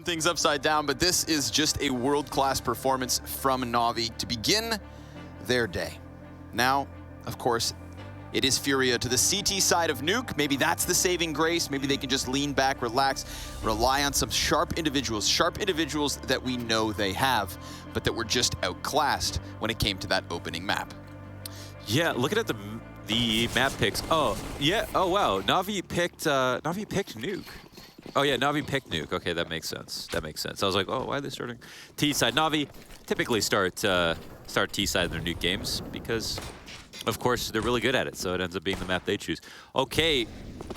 turn things upside down, but this is just a world-class performance from NaVi to begin their day. Now, of course, it is FURIA to the CT side of Nuke. Maybe that's the saving grace. Maybe they can just lean back, relax, rely on some sharp individuals that we know they have, but that were just outclassed when it came to that opening map. Yeah, looking at the map picks. Oh, yeah. Oh, wow. NaVi picked Nuke. Oh, yeah, NaVi picked Nuke. Okay, that makes sense. That makes sense. I was like, oh, why are they starting T-side? NaVi typically start T-side in their Nuke games because, of course, they're really good at it, so it ends up being the map they choose. Okay,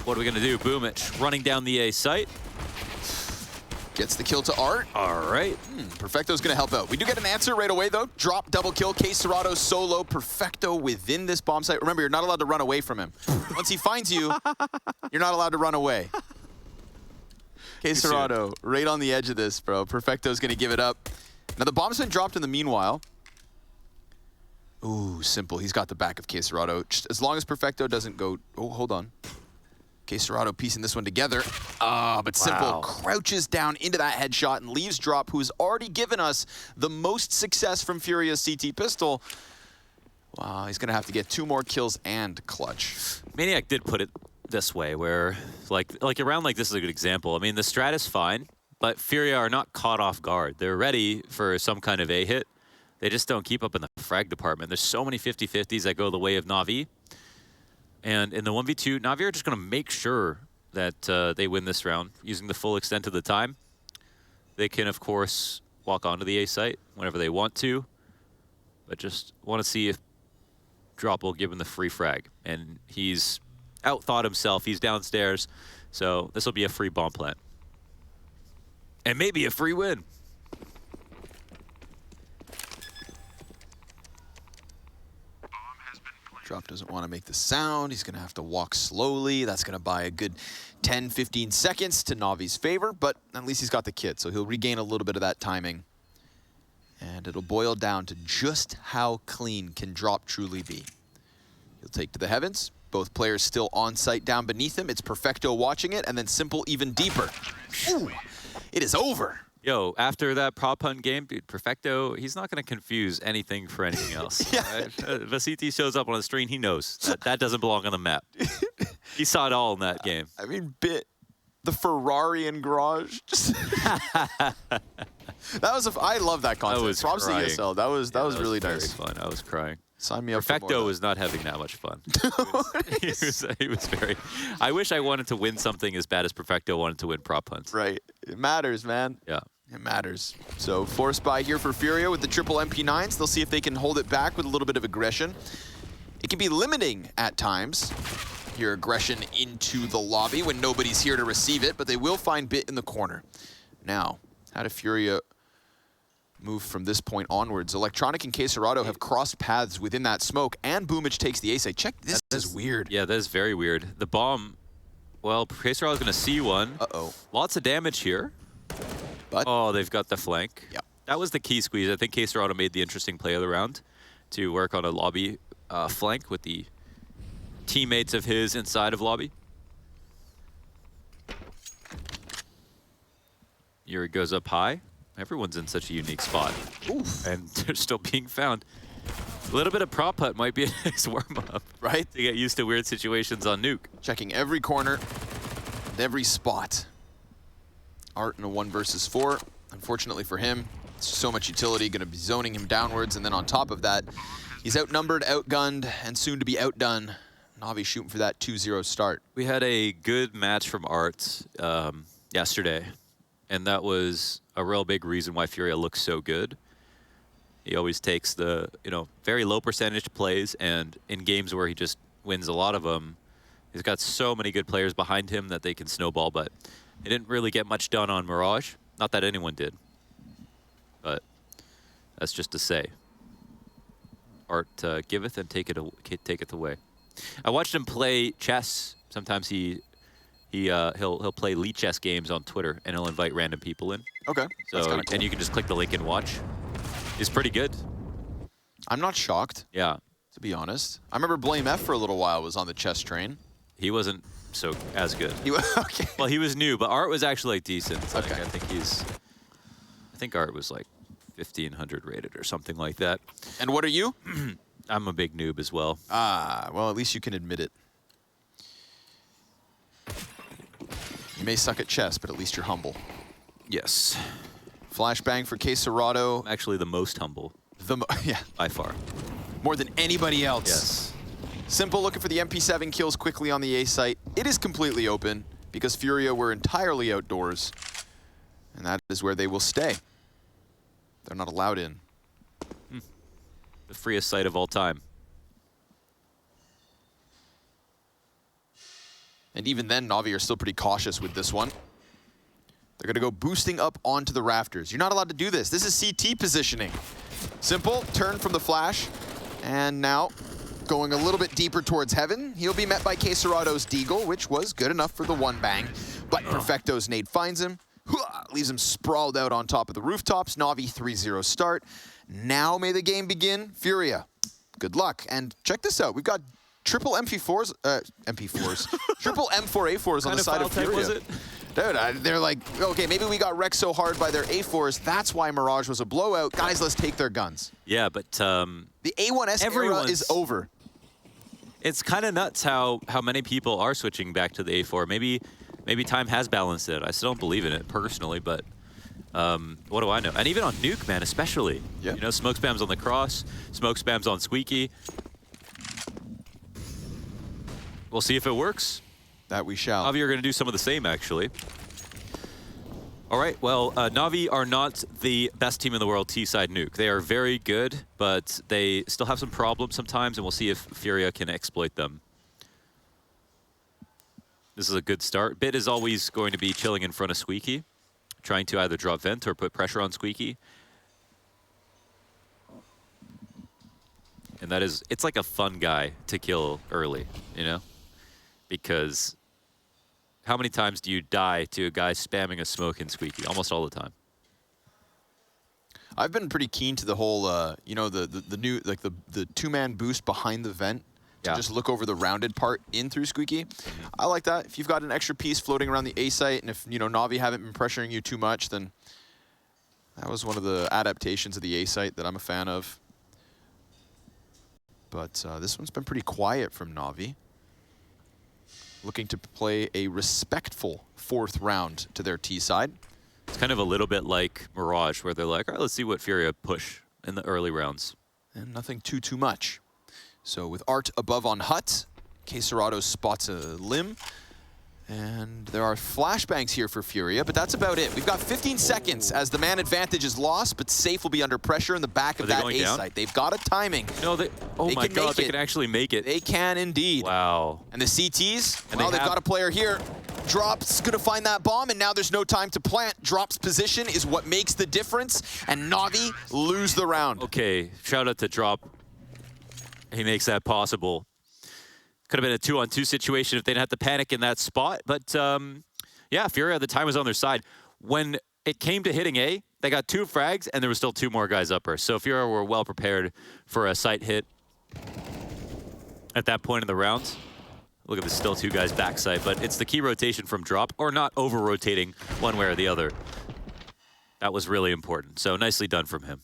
what are we going to do? Boomich running down the A site. Gets the kill to Art. All right. Perfecto's going to help out. We do get an answer right away, though. Drop, double kill, KSCERATO solo, Perfecto within this bomb site. Remember, you're not allowed to run away from him. Once he finds you, you're not allowed to run away. KSCERATO right on the edge of this, bro. Perfecto's going to give it up. Now, the bomb's been dropped in the meanwhile. Ooh, simple. He's got the back of KSCERATO. Just as long as Perfecto doesn't go... Oh, hold on. KSCERATO piecing this one together. But Simple crouches down into that headshot and leaves Drop, who's already given us the most success from FURIA's CT pistol. Wow, he's going to have to get 2 more kills and clutch. Maniac did put it this way, where like a round like this is a good example. I mean, the strat is fine, but FURIA are not caught off guard. They're ready for some kind of A hit. They just don't keep up in the frag department. There's so many 50-50s that go the way of NaVi. And in the 1v2, NaVi are just going to make sure that they win this round using the full extent of the time. They can, of course, walk onto the A site whenever they want to, but just want to see if Drop will give him the free frag. And he's outthought himself. He's downstairs, so this will be a free bomb plant. And maybe a free win. Drop doesn't want to make the sound. He's going to have to walk slowly. That's going to buy a good 10, 15 seconds to NaVi's favor, but at least he's got the kit, so he'll regain a little bit of that timing. And it'll boil down to just how clean can Drop truly be. He'll take to the heavens. Both players still on site down beneath him. It's Perfecto watching it, and then Simple even deeper. Ooh, it is over. Yo, after that prop hunt game, dude, Perfecto, he's not going to confuse anything for anything else. Yeah. Right? If a CT shows up on the screen, he knows that doesn't belong on the map. He saw it all in that game. I mean, the Ferrari in Garage. I love that content. Props to ESL. That was really nice. Very fun. I was crying. Sign me up. Perfecto was not having that much fun. He was very. I wish I wanted to win something as bad as Perfecto wanted to win prop hunts. Right. It matters, man. Yeah. It matters. So force buy here for FURIA with the triple MP9s. They'll see if they can hold it back with a little bit of aggression. It can be limiting at times, your aggression into the lobby when nobody's here to receive it, but they will find Bit in the corner. Now, how do FURIA move from this point onwards? Electronic and KSCERATO have crossed paths within that smoke, and Boomich takes the ace. Check this. This is weird. Yeah, that is very weird. The bomb, well, KSCERATO is going to see one. Uh-oh. Lots of damage here. But oh, they've got the flank. Yeah. That was the key squeeze. I think KSCERATO made the interesting play of the round to work on a lobby flank with the teammates of his inside of lobby. Yuri goes up high. Everyone's in such a unique spot. Oof. And they're still being found. A little bit of prop putt might be a nice warm-up. Right? To get used to weird situations on Nuke. Checking every corner and every spot. Art in a 1 versus 4. Unfortunately for him, so much utility, going to be zoning him downwards, and then on top of that, he's outnumbered, outgunned, and soon to be outdone. NaVi shooting for that 2-0 start. We had a good match from Art yesterday, and that was a real big reason why FURIA looks so good. He always takes the, very low percentage plays, and in games where he just wins a lot of them, he's got so many good players behind him that they can snowball, but he didn't really get much done on Mirage. Not that anyone did, but that's just to say. Art giveth and taketh away. I watched him play chess. Sometimes he'll play Lee chess games on Twitter, and he'll invite random people in. Okay. So cool. And you can just click the link and watch. He's pretty good. I'm not shocked. Yeah. To be honest, I remember Blame F for a little while was on the chess train. He wasn't so as good. Okay. Well, he was new, but Art was actually like decent. Like, Okay. I think Art was like 1500 rated or something like that. And what are you? I'm a big noob as well. Ah, well, at least you can admit it. You may suck at chess, but at least you're humble. Yes. Flashbang for KSCERATO. I'm actually the most humble. Yeah. By far. More than anybody else. Yes. Simple looking for the MP7 kills quickly on the A site. It is completely open because FURIA were entirely outdoors. And that is where they will stay. They're not allowed in. The freest site of all time. And even then, NaVi are still pretty cautious with this one. They're going to go boosting up onto the rafters. You're not allowed to do this. This is CT positioning. Simple, turn from the flash. And now, going a little bit deeper towards heaven, he'll be met by KSCERATO's Deagle, which was good enough for the one bang. But Perfecto's nade finds him, leaves him sprawled out on top of the rooftops. NaVi 3-0 start. Now may the game begin. FURIA, good luck. And check this out. We've got triple MP4s, triple M4A4s on the side of FURIA. Was it? Dude, they're like, okay, maybe we got wrecked so hard by their A4s. That's why Mirage was a blowout. Guys, let's take their guns. Yeah, but the A1S era is over. It's kind of nuts how many people are switching back to the A4. Maybe time has balanced it. I still don't believe in it personally, but what do I know? And even on Nuke, man, especially. Yeah. You know, smoke spams on the cross, smoke spams on Squeaky. We'll see if it works. That we shall. NaVi are going to do some of the same, actually. All right, well, NaVi are not the best team in the world T-side Nuke. They are very good, but they still have some problems sometimes, and we'll see if FURIA can exploit them. This is a good start. Bit is always going to be chilling in front of Squeaky, trying to either drop vent or put pressure on Squeaky. And that is, it's like a fun guy to kill early, you know? Because how many times do you die to a guy spamming a smoke in Squeaky? Almost all the time. I've been pretty keen to the whole, you know, the new, like the two-man boost behind the vent to just look over the rounded part in through Squeaky. I like that. If you've got an extra piece floating around the A site, and if, you know, NaVi haven't been pressuring you too much, then that was one of the adaptations of the A site that I'm a fan of. But this one's been pretty quiet from NaVi. Looking to play a respectful 4th round to their T side. It's kind of a little bit like Mirage, where they're like, all right, let's see what FURIA push in the early rounds. And nothing too much. So with Art above on Hut, KSCERATO spots a limb. And there are flashbangs here for FURIA, but that's about it. We've got 15 seconds as the man advantage is lost, but Safe will be under pressure in the back of that A site. They've got a timing. No, oh my God, they can actually make it. They can indeed. Wow. And the CTs, well, they've got a player here. Drop's gonna find that bomb, and now there's no time to plant. Drop's position is what makes the difference, and NaVi lose the round. Okay, shout out to Drop. He makes that possible. Could have been a 2-on-2 situation if they didn't have to panic in that spot. But yeah, FURIA, the time was on their side. When it came to hitting A, they got 2 frags, and there were still 2 more guys upper. So FURIA were well prepared for a site hit at that point in the round. Look at this, still 2 guys backside, but it's the key rotation from Drop, or not over-rotating one way or the other. That was really important. So nicely done from him.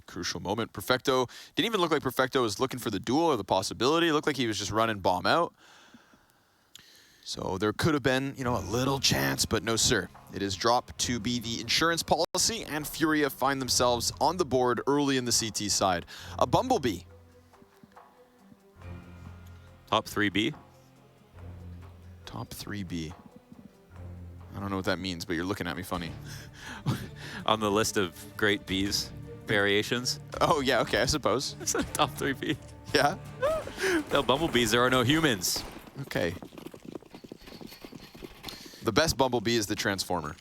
Crucial moment. Perfecto didn't even look like Perfecto was looking for the duel or the possibility. It looked like he was just running bomb out. So there could have been, you know, a little chance, but no, sir. It is Drop to be the insurance policy, and FURIA find themselves on the board early in the CT side. A Bumblebee. Top 3B? Top 3B. I don't know what that means, but you're looking at me funny. On the list of great Bs variations. Oh, yeah, okay, I suppose. It's a top 3B. Yeah? No, bumblebees, there are no humans. Okay. The best Bumblebee is the Transformer.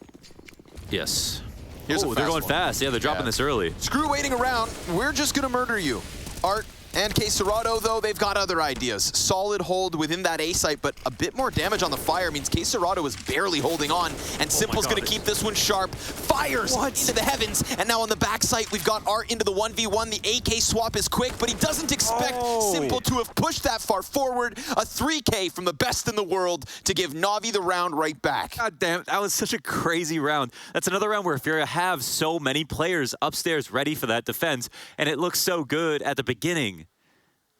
Yes. Here's they're going fast. Yeah, they're dropping this early. Screw waiting around. We're just going to murder you. Art, And KSCERATO, though, they've got other ideas. Solid hold within that A site, but a bit more damage on the fire means KSCERATO is barely holding on, and Simple's going to keep this one sharp. Fires into the heavens, and now on the back site, we've got Art into the 1v1. The AK swap is quick, but he doesn't expect Simple to have pushed that far forward. A 3K from the best in the world to give NaVi the round right back. God damn, that was such a crazy round. That's another round where FURIA have so many players upstairs ready for that defense, and it looks so good at the beginning.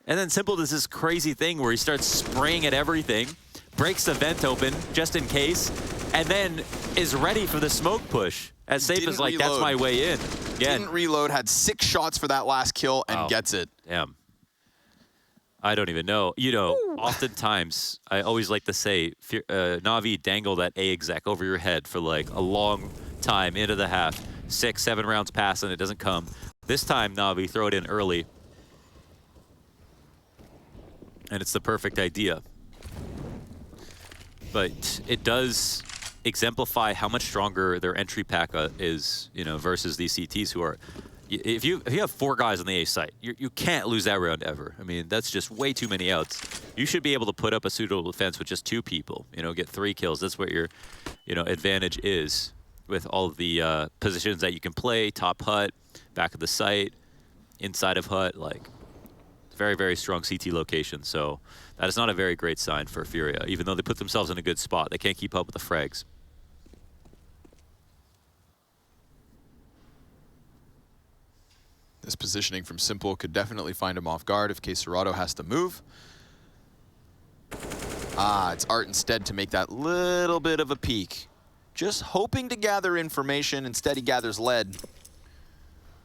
And then Simple does this crazy thing where he starts spraying at everything, breaks the vent open just in case, and then is ready for the smoke push. As Safe is like, that's my way in. Didn't reload, had 6 shots for that last kill, and gets it. Damn. I don't even know. You know, oftentimes, I always like to say, NaVi dangle that A exec over your head for like a long time into the half. 6, 7 rounds pass and it doesn't come. This time, NaVi throw it in early. And it's the perfect idea. But it does exemplify how much stronger their entry pack is, you know, versus these CTs who are... If you have 4 guys on the A site, you can't lose that round ever. I mean, that's just way too many outs. You should be able to put up a suitable defense with just 2 people, you know, get 3 kills. That's what your, you know, advantage is with all of the positions that you can play, top hut, back of the site, inside of hut, like... Very, very strong CT location, so that is not a very great sign for FURIA. Even though they put themselves in a good spot, they can't keep up with the frags. This positioning from Simple could definitely find him off guard if KSCERATO has to move. It's Art instead to make that little bit of a peek. Just hoping to gather information, instead he gathers lead.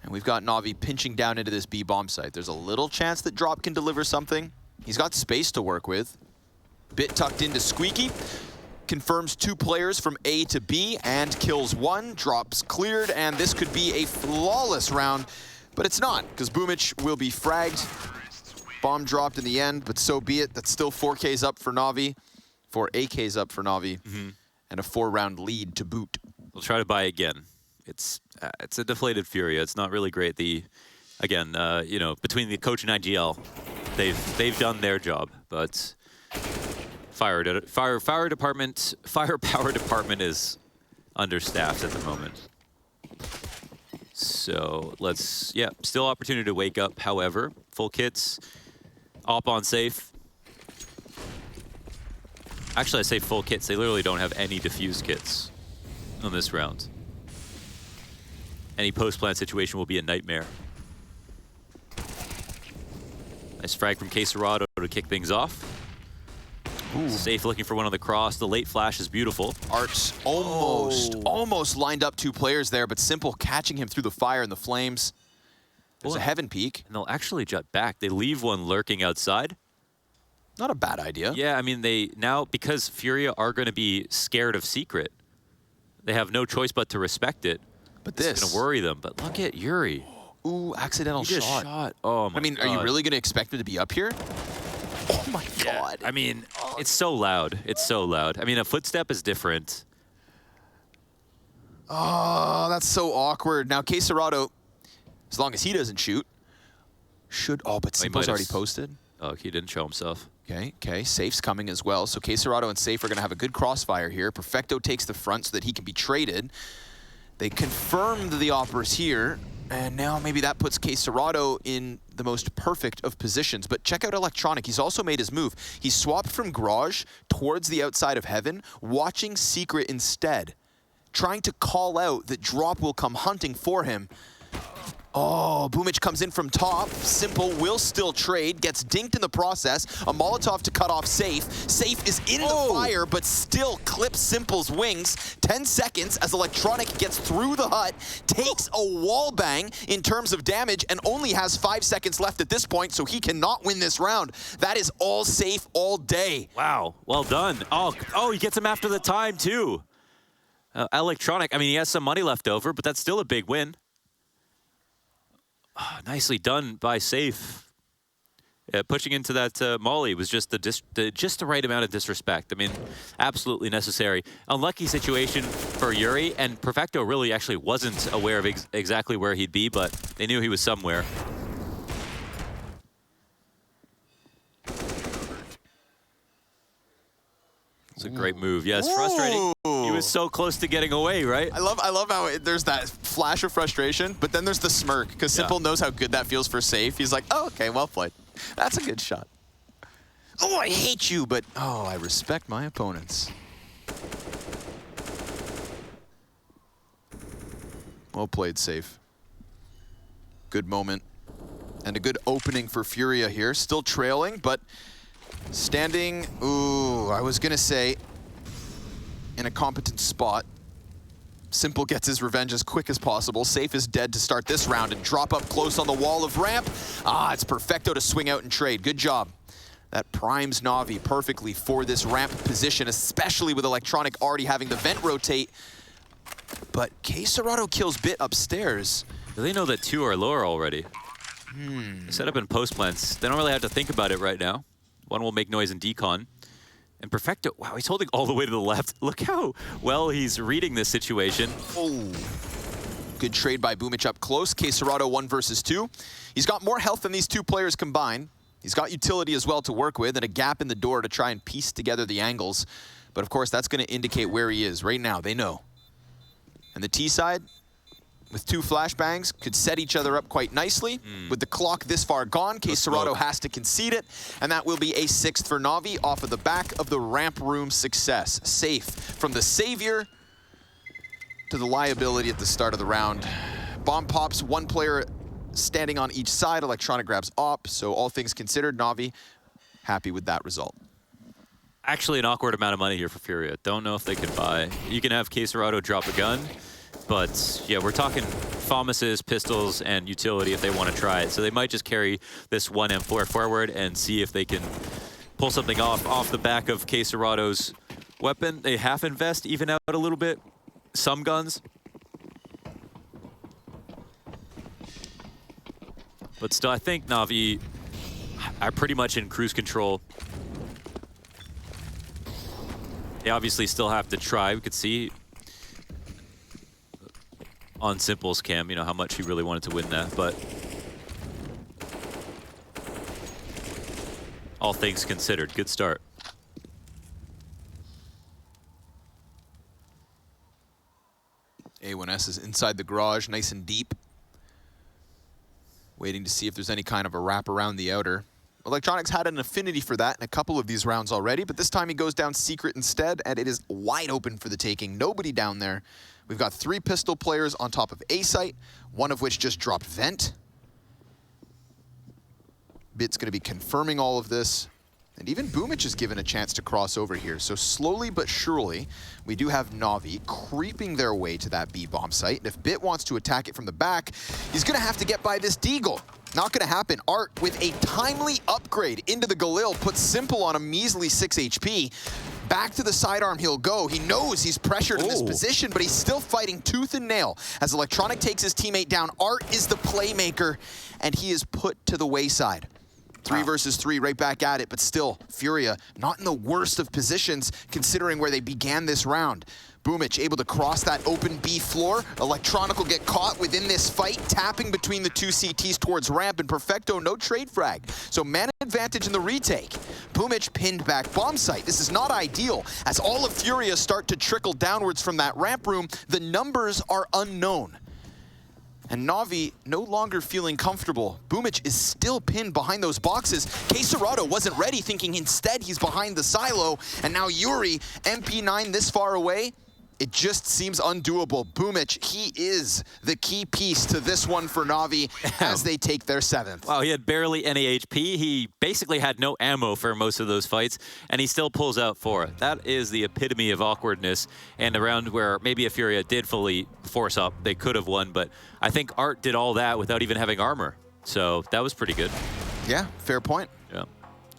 And we've got NaVi pinching down into this B bomb site. There's a little chance that Drop can deliver something. He's got space to work with. Bit tucked into Squeaky. Confirms 2 players from A to B and kills 1. Drops cleared, and this could be a flawless round, but it's not, because Boomich will be fragged. Bomb dropped in the end, but so be it. That's still 4Ks up for NaVi, 4 AKs up for NaVi, and a 4-round lead to boot. We'll try to buy again. It's a deflated FURIA. It's not really great. Again, you know, between the coach and IGL, they've done their job, but firepower department is understaffed at the moment. So still opportunity to wake up. However, full kits, op on safe. Actually, I say full kits. They literally don't have any diffuse kits on this round. Any post-plant situation will be a nightmare. Nice frag from KSCERATO to kick things off. Safe looking for one on the cross. The late flash is beautiful. Art's almost lined up 2 players there, but Simple catching him through the fire and the flames. There's a heaven peak. And they'll actually jut back. They leave one lurking outside. Not a bad idea. Yeah, I mean, because FURIA are going to be scared of Secret, they have no choice but to respect it. But this is going to worry them. But look at Yuri. Ooh, accidental shot. Just shot. Oh my God. I mean, are you really going to expect him to be up here? Oh my God. I mean, it's so loud. It's so loud. I mean, a footstep is different. Oh, that's so awkward. Now, KSCERATO, as long as he doesn't shoot, should... Oh, but Simple's already posted. Oh, he didn't show himself. Okay. Safe's coming as well. So KSCERATO and Safe are going to have a good crossfire here. Perfecto takes the front so that he can be traded. They confirmed the operas here, and now maybe that puts KSCERATO in the most perfect of positions. But check out Electronic. He's also made his move. He swapped from Garage towards the outside of Heaven, watching Secret instead, trying to call out that Drop will come hunting for him. Oh, Boomich comes in from top. Simple will still trade, gets dinked in the process. A Molotov to cut off Safe. Safe is in the fire, but still clips Simple's wings. 10 seconds as Electronic gets through the hut, takes a wall bang in terms of damage, and only has 5 seconds left at this point, so he cannot win this round. That is all Safe all day. Wow, well done. Oh, he gets him after the time, too. Electronic, I mean, he has some money left over, but that's still a big win. Oh, nicely done by Safe. Pushing into that molly was just the right amount of disrespect. I mean, absolutely necessary. Unlucky situation for Yuri, and Perfecto really actually wasn't aware of exactly where he'd be, but they knew he was somewhere. It's a great move. Yes, frustrating. He was so close to getting away, right? I love how there's that flash of frustration, but then there's the smirk, because Simple knows how good that feels for safe. He's like, oh, okay, well played. That's a good shot. Oh, I hate you, but oh, I respect my opponents. Well played, Safe. Good moment. And a good opening for FURIA here. Still trailing, but standing, ooh, I was gonna say, in a competent spot. Simple gets his revenge as quick as possible. Safe is dead to start this round and drop up close on the wall of ramp. Ah, it's Perfecto to swing out and trade. Good job. That primes NaVi perfectly for this ramp position, especially with Electronic already having the vent rotate. But KSCERATO kills Bit upstairs. Do they know that 2 are lower already? Set up in post plants. They don't really have to think about it right now. One will make noise in decon. And Perfecto, wow, he's holding all the way to the left. Look how well he's reading this situation. Oh, good trade by Boomich up close. KSCERATO 1 versus 2. He's got more health than these two players combined. He's got utility as well to work with and a gap in the door to try and piece together the angles. But of course, that's going to indicate where he is. Right now, they know. And the T side, with 2 flashbangs, could set each other up quite nicely. With the clock this far gone, KSCERATO has to concede it, and that will be a 6th for NaVi off of the back of the ramp room success. Safe from the savior to the liability at the start of the round. Bomb pops, 1 player standing on each side. Electronic grabs op, so all things considered, NaVi happy with that result. Actually, an awkward amount of money here for FURIA. Don't know if they can buy. You can have KSCERATO drop a gun. But yeah, we're talking FAMASes, pistols, and utility if they want to try it. So they might just carry this 1 M4 forward and see if they can pull something off the back of KSCERATO's weapon. They half invest, even out a little bit. Some guns. But still, I think NaVi are pretty much in cruise control. They obviously still have to try. We could see on Simple's cam, you know, how much he really wanted to win that, but all things considered, good start. A1S is inside the garage, nice and deep. Waiting to see if there's any kind of a wrap around the outer. Electronics had an affinity for that in a couple of these rounds already, but this time he goes down secret instead, and it is wide open for the taking. Nobody down there. We've got 3 pistol players on top of A site, one of which just dropped vent. Bit's going to be confirming all of this. And even Boomich is given a chance to cross over here. So slowly but surely, we do have NaVi creeping their way to that B bomb site. And if Bit wants to attack it from the back, he's going to have to get by this Deagle. Not going to happen. Art, with a timely upgrade into the Galil, puts Simple on a measly 6 HP. Back to the sidearm he'll go. He knows he's pressured in this position, but he's still fighting tooth and nail. As Electronic takes his teammate down, Art is the playmaker, and he is put to the wayside. 3 versus 3, right back at it, but still, FURIA not in the worst of positions considering where they began this round. Boomich able to cross that open B floor. Electronic will get caught within this fight, tapping between the 2 CTs towards ramp, and Perfecto, no trade frag. So man advantage in the retake. Boomich pinned back bomb site. This is not ideal. As all of FURIA start to trickle downwards from that ramp room, the numbers are unknown. And NaVi no longer feeling comfortable. Boomich is still pinned behind those boxes. KSCERATO wasn't ready, thinking instead he's behind the silo. And now Yuri, MP9 this far away, it just seems undoable. Boomich, he is the key piece to this one for NaVi as they take their 7th. Wow, he had barely any HP. He basically had no ammo for most of those fights, and he still pulls out 4. That is the epitome of awkwardness, and a round where maybe if FURIA did fully force up, they could have won, but I think Art did all that without even having armor. So that was pretty good. Yeah, fair point. Yeah.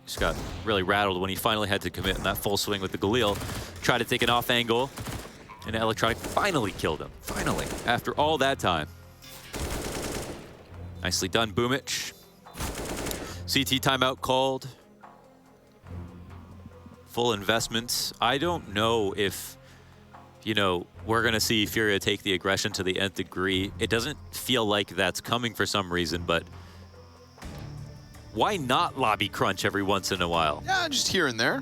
Just got really rattled when he finally had to commit in that full swing with the Galil. Tried to take an off angle. And Electronic finally killed him. Finally. After all that time. Nicely done, Boomich. CT timeout called. Full investments. I don't know if, you know, we're going to see FURIA take the aggression to the nth degree. It doesn't feel like that's coming for some reason, but why not lobby crunch every once in a while? Yeah, just here and there.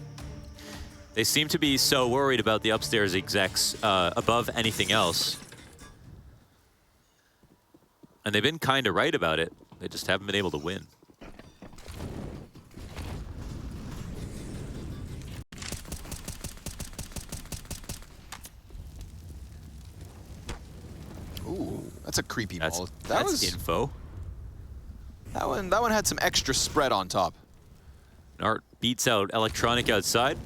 They seem to be so worried about the upstairs execs above anything else. And they've been kind of right about it. They just haven't been able to win. Ooh, that's a creepy ball. That's info. That one had some extra spread on top. Art beats out Electronic outside.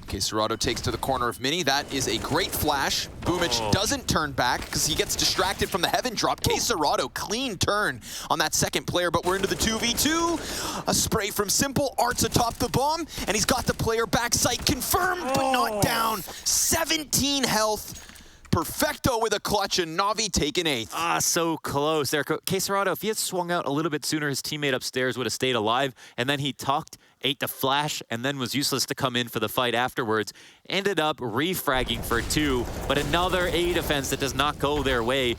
KSCERATO takes to the corner of Mini. That is a great flash. Boomich doesn't turn back because he gets distracted from the heaven drop. KSCERATO, clean turn on that second player, but we're into the 2v2. A spray from Simple. Art's atop the bomb, and he's got the player backside confirmed, but not down. 17 health. Perfecto with a clutch, and NaVi taking 8th. Ah, so close there. KSCERATO, if he had swung out a little bit sooner, his teammate upstairs would have stayed alive, and then he tucked, ate the flash, and then was useless to come in for the fight afterwards. Ended up refragging for 2, but another A defense that does not go their way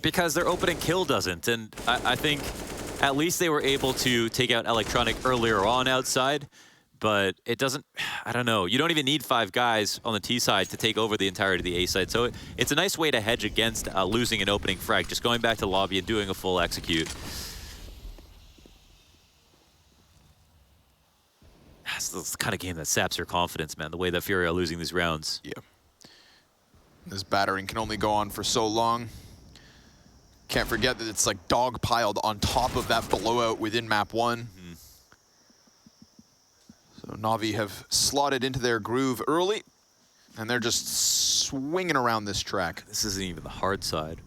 because their opening kill doesn't. And I think at least they were able to take out Electronic earlier on outside. But it doesn't, I don't know. You don't even need 5 guys on the T side to take over the entirety of the A side. So it's a nice way to hedge against losing an opening frag, just going back to lobby and doing a full execute. That's the kind of game that saps your confidence, man, the way that FURIA are losing these rounds. Yeah. This battering can only go on for so long. Can't forget that it's like dog-piled on top of that blowout within map 1. So NaVi have slotted into their groove early, and they're just swinging around this track. This isn't even the hard side.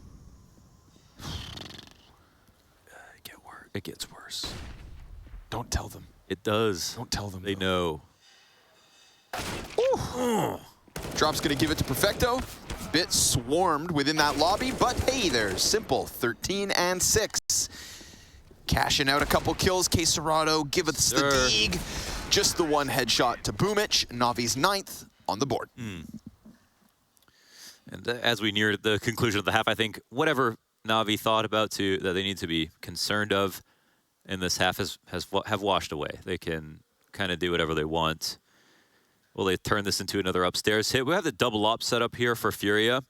It gets worse. Don't tell them. It does. Don't tell them. They know. Ooh. Drop's gonna give it to Perfecto. Bit swarmed within that lobby, but hey, there's Simple, 13 and 6. Cashing out a couple kills. KSCERATO give us the dig. Just the one headshot to Boomich. NaVi's 9th on the board. And as we near the conclusion of the half, I think whatever NaVi thought about that they need to be concerned of in this half have washed away. They can kind of do whatever they want. Will they turn this into another upstairs hit? We have the double op set up here for FURIA.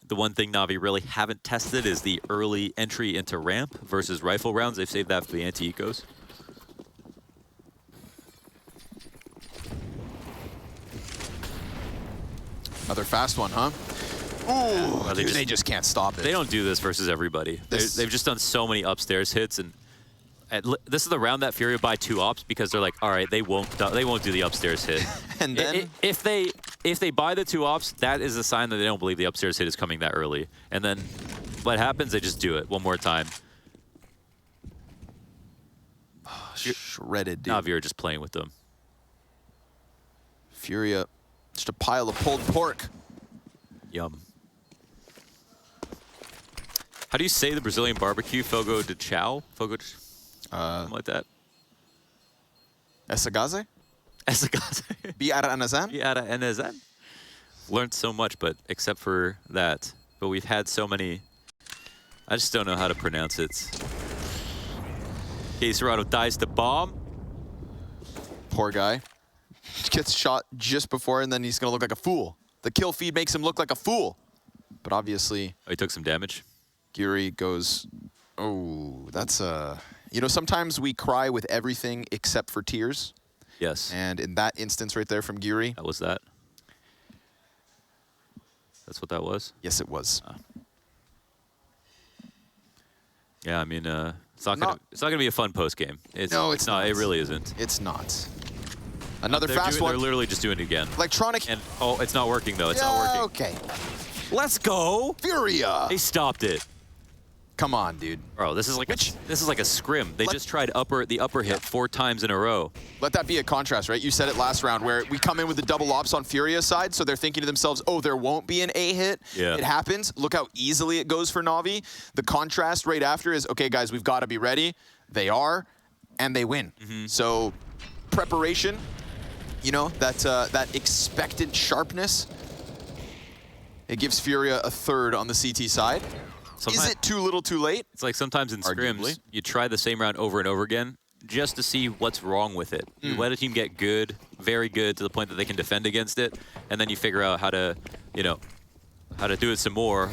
The one thing NaVi really haven't tested is the early entry into ramp versus rifle rounds. They've saved that for the anti-ecos. Another fast one, huh? Ooh, well, they just can't stop it. They don't do this versus everybody. They've just done so many upstairs hits, and this is the round that FURIA buy 2 ops because they're like, all right, they won't do the upstairs hit. And then if they buy the 2 ops, that is a sign that they don't believe the upstairs hit is coming that early. And then what happens? They just do it one more time. Shredded, dude. NaVi are just playing with them. FURIA, just a pile of pulled pork. Yum. How do you say the Brazilian barbecue? Fogo de chao? Something like that. Esagaze? Esagaze. Biara Anazan? Biara Anazan. Learned so much, but except for that. But we've had so many. I just don't know how to pronounce it. KSCERATO dies to bomb. Poor guy. Gets shot just before, and then he's going to look like a fool. The kill feed makes him look like a fool. But obviously... Oh, he took some damage. Giri goes... Oh, that's you know, sometimes we cry with everything except for tears. Yes. And in that instance right there from Giri... That was that? That's what that was? Yes, it was. Yeah, I mean, it's not gonna be a fun post game. No, it's not. It really isn't. It's not. Another fast one. They're literally just doing it again. Electronic. And oh, it's not working though. It's not working. Okay. Let's go. FURIA. They stopped it. Come on, dude. Bro, this is like a scrim. They just tried the upper hit 4 times in a row. Let that be a contrast, right? You said it last round where we come in with the double ops on FURIA's side, so they're thinking to themselves, oh, there won't be an A hit. Yeah. It happens. Look how easily it goes for NaVi. The contrast right after is, okay, guys, we've got to be ready. They are, and they win. So preparation, you know, that expectant sharpness, it gives FURIA a 3rd on the CT side. Sometimes, is it too little too late? It's like sometimes in scrims, you try the same round over and over again, just to see what's wrong with it. You let a team get good, very good, to the point that they can defend against it, and then you figure out how to, you know, how to do it some more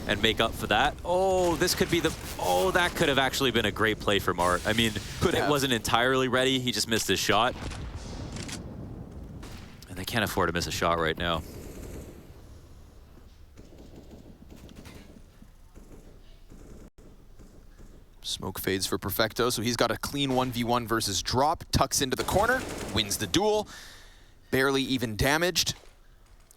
and make up for that. Oh, this could be the... Oh, that could have actually been a great play from Art. I mean, it wasn't entirely ready. He just missed his shot. And they can't afford to miss a shot right now. Smoke fades for Perfecto, so he's got a clean 1v1 versus drop, tucks into the corner, wins the duel, barely even damaged,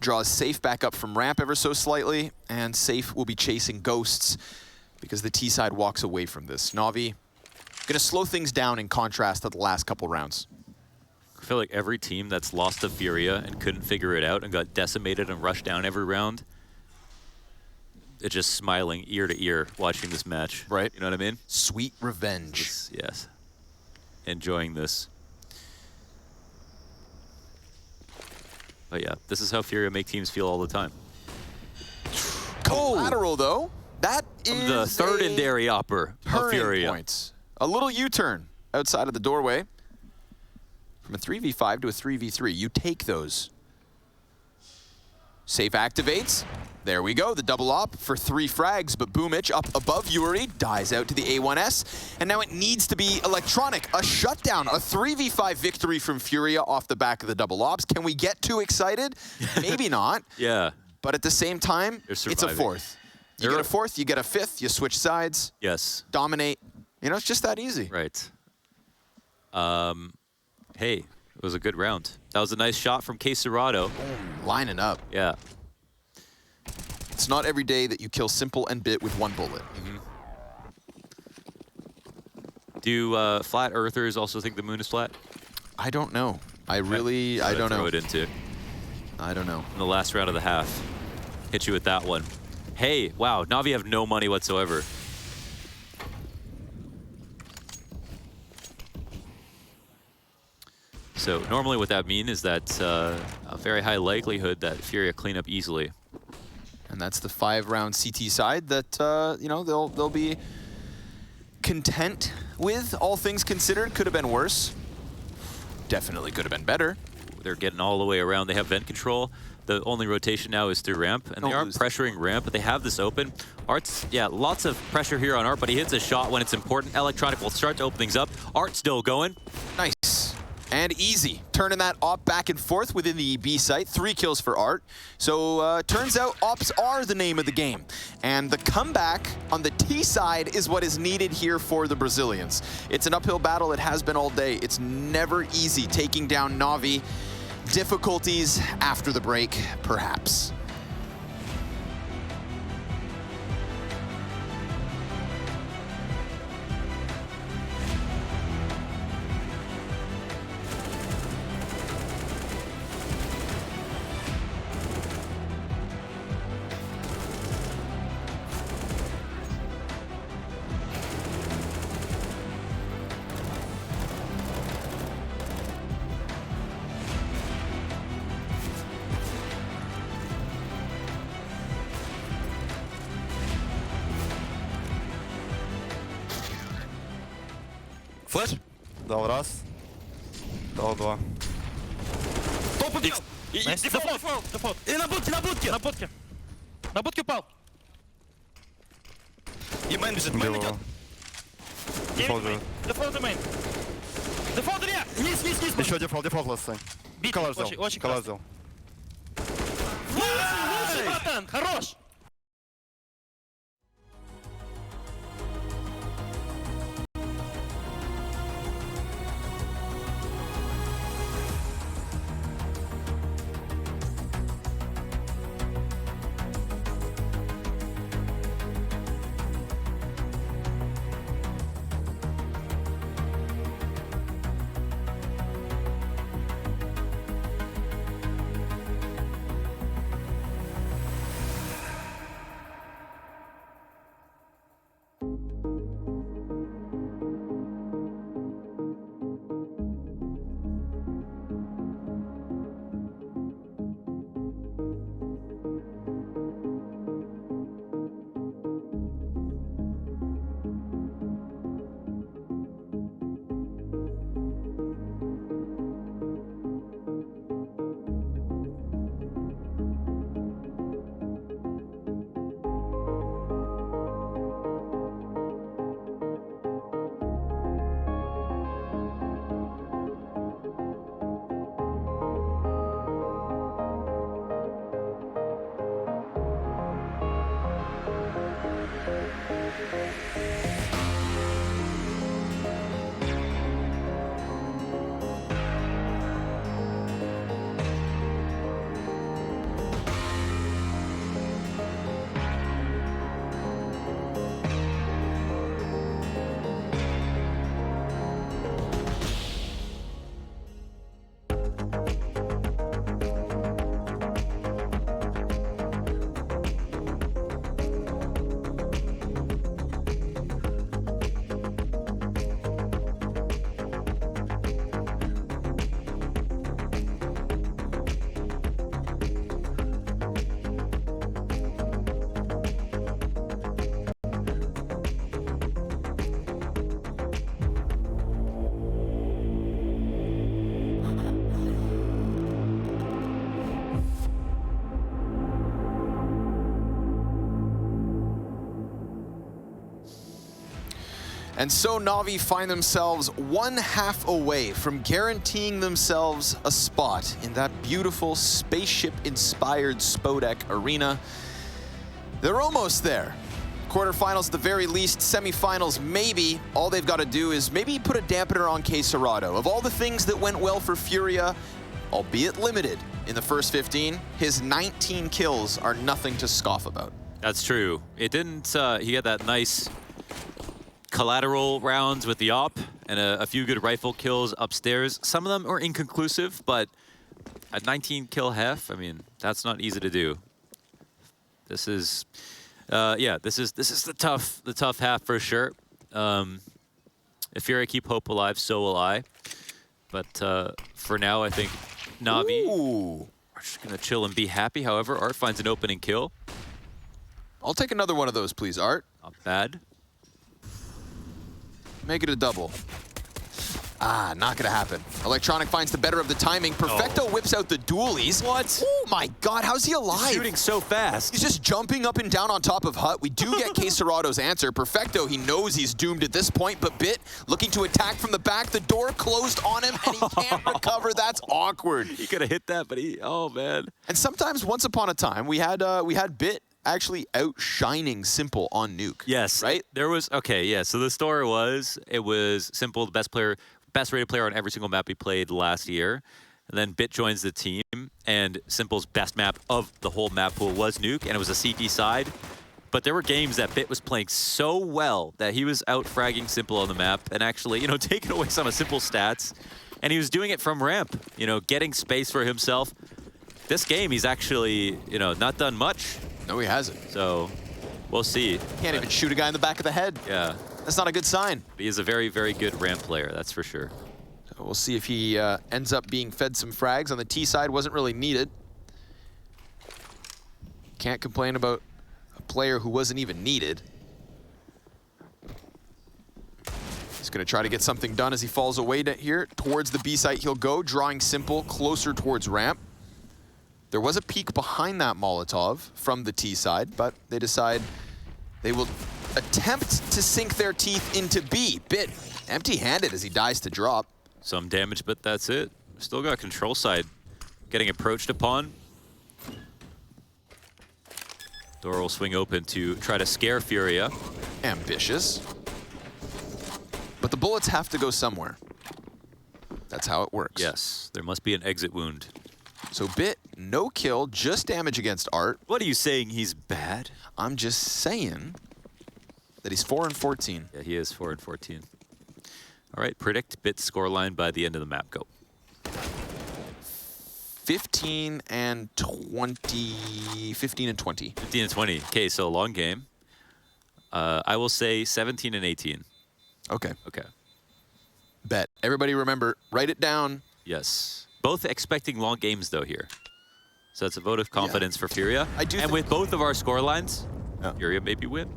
draws Safe back up from ramp ever so slightly, and Safe will be chasing Ghosts because the T side walks away from this. NaVi gonna slow things down in contrast to the last couple rounds. I feel like every team that's lost to FURIA and couldn't figure it out and got decimated and rushed down every round, it's just smiling ear to ear watching this match. Right. You know what I mean? Sweet revenge. Yes. Enjoying this. But yeah, this is how FURIA make teams feel all the time. Collateral, though. That is the third and dairy upper of FURIA. Points. A little U-turn outside of the doorway. From a 3v5 to a 3v3. You take those. Safe activates. There we go, the double op for 3 frags, but Boomich up above Yuri, dies out to the A1S, and now it needs to be electronic, a shutdown, a 3v5 victory from FURIA off the back of the double ops. Can we get too excited? Maybe not. Yeah. But at the same time, it's a fourth. You get a fourth, you get a fifth, you switch sides. Yes. Dominate. You know, it's just that easy. Right. Hey, it was a good round. That was a nice shot from KSCERATO. Lining up. Yeah. It's not every day that you kill Simple and Bit with 1 bullet. Do flat earthers also think the moon is flat? I don't know. I really, I don't know. Throw it into. I don't know. In the last round of the half. Hit you with that one. Hey, wow, NaVi have no money whatsoever. So normally what that means is that a very high likelihood that FURIA clean up easily. And that's the 5-round CT side that, you know, they'll be content with, all things considered. Could have been worse. Definitely could have been better. They're getting all the way around. They have vent control. The only rotation now is through ramp, and they aren't pressuring ramp, but they have this open. Art's, yeah, lots of pressure here on Art, but he hits a shot when it's important. Electronic will start to open things up. Art still going. Nice. And easy. Turning that op back and forth within the B site. 3 kills for Art. So turns out ops are the name of the game. And the comeback on the T side is what is needed here for the Brazilians. It's an uphill battle. It has been all day. It's never easy taking down NaVi. Difficulties after the break, perhaps. Флэш. Дал раз. Дал 2. Топ убил! Дефолт! И на будке! На будке упал! И мейн бежит, мейн идет! Дефолт и мейн! Дефолт или низ! Еще дефолт ластай. Коллаж взял. Очень Коллаж взял. Лучший, братан! Хорош! And so NaVi find themselves 1/2 away from guaranteeing themselves a spot in that beautiful spaceship-inspired Spodek arena. They're almost there. Quarterfinals at the very least, semifinals maybe. All they've got to do is maybe put a dampener on KSCERATO. Of all the things that went well for FURIA, albeit limited in the first 15, his 19 kills are nothing to scoff about. That's true. It didn't, he had that nice collateral rounds with the op and a few good rifle kills upstairs. Some of them are inconclusive, but a 19 kill hef, I mean, that's not easy to do. This is, yeah, this is the tough half for sure. If FURIA keep hope alive, so will I. But for now, I think NaVi are just gonna chill and be happy. However, Art finds an opening kill. I'll take another one of those, please, Art. Not bad. Make it a double. Ah, not gonna happen. Electronic finds the better of the timing. Perfecto whips out the dualies. What? Oh my God, how's he alive? He's shooting so fast. He's just jumping up and down on top of Hut. We do get KSCERATO's answer. Perfecto, he knows he's doomed at this point, but Bit looking to attack from the back. The door closed on him and he can't recover. That's awkward. He could have hit that, but oh man. And sometimes, once upon a time, we had Bit actually outshining Simple on Nuke. Yes. Right? There was, okay, yeah. So the story was, it was Simple, the best rated player on every single map he played last year. And then Bit joins the team, and Simple's best map of the whole map pool was Nuke, and it was a CT side. But there were games that Bit was playing so well that he was out-fragging Simple on the map and actually, you know, taking away some of Simple's stats. And he was doing it from ramp, you know, getting space for himself. This game, he's actually, you know, not done much. No, he hasn't. So we'll see. Can't even shoot a guy in the back of the head. Yeah. That's not a good sign. He is a very, very good ramp player, that's for sure. So we'll see if he ends up being fed some frags. On the T side, wasn't really needed. Can't complain about a player who wasn't even needed. He's going to try to get something done as he falls away here. Towards the B site he'll go, drawing Simple closer towards ramp. There was a peek behind that Molotov from the T side, but they decide they will attempt to sink their teeth into B. Bit empty-handed as he dies to drop. Some damage, but that's it. Still got control side getting approached upon. Door will swing open to try to scare FURIA. Ambitious. But the bullets have to go somewhere. That's how it works. Yes, there must be an exit wound. So Bit, no kill, just damage against Art. What are you saying, he's bad? I'm just saying that he's 4 and 14. Yeah, he is 4 and 14. All right, predict Bit's scoreline by the end of the map. Go. 15 and 20. 15 and 20. 15 and 20. Okay, so long game. I will say 17 and 18. Okay. Okay. Bet. Everybody remember, write it down. Yes. Both expecting long games, though, here. So that's a vote of confidence for FURIA. I do and with both of our score lines, FURIA maybe win.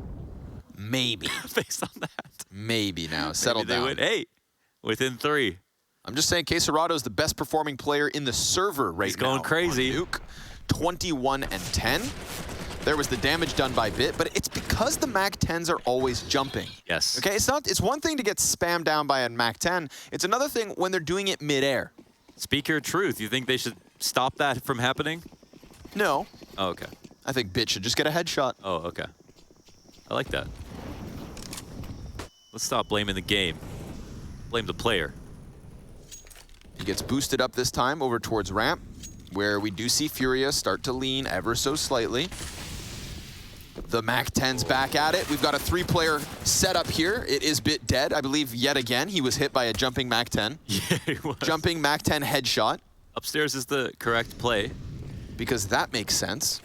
Maybe. Based on that. Maybe now. Settle maybe they down. win. Hey, within 3. I'm just saying KSCERATO is the best performing player in the server right now. He's going crazy. On Nuke, 21 and 10. There was the damage done by Bit, but it's because the MAC-10s are always jumping. Yes. Okay, it's one thing to get spammed down by a MAC-10. It's another thing when they're doing it midair. Speak your truth. You think they should stop that from happening? No. Oh, okay. I think Bit should just get a headshot. Oh, okay. I like that. Let's stop blaming the game. Blame the player. He gets boosted up this time over towards ramp, where we do see FURIA start to lean ever so slightly. The MAC-10's back at it. We've got a 3-player setup here. It is Bit dead. I believe yet again he was hit by a jumping MAC-10. Yeah, he was. Jumping MAC-10 headshot. Upstairs is the correct play. Because that makes sense.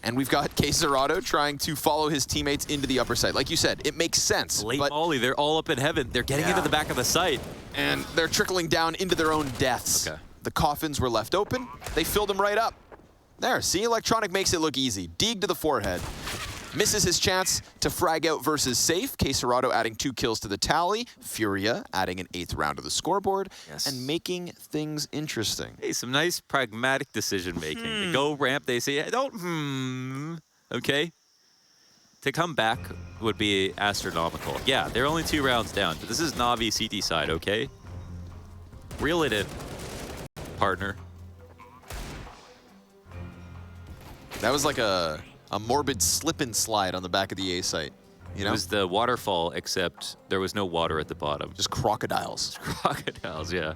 And we've got KSCERATO trying to follow his teammates into the upper site. Like you said, it makes sense. Late but molly, they're all up in heaven. They're getting into the back of the site. And they're trickling down into their own deaths. Okay. The coffins were left open. They filled them right up. There, see, Electronic makes it look easy. Deeg to the forehead. Misses his chance to frag out versus safe. KSCERATO adding 2 kills to the tally. FURIA adding an 8th round to the scoreboard. Yes. And making things interesting. Hey, some nice pragmatic decision making. They go ramp, they say, don't, okay? To come back would be astronomical. Yeah, they're only 2 rounds down, but this is NaVi CT side, okay? Reel it in, partner. That was like a morbid slip and slide on the back of the A site. You know? It was the waterfall, except there was no water at the bottom. Just crocodiles. Crocodiles, yeah.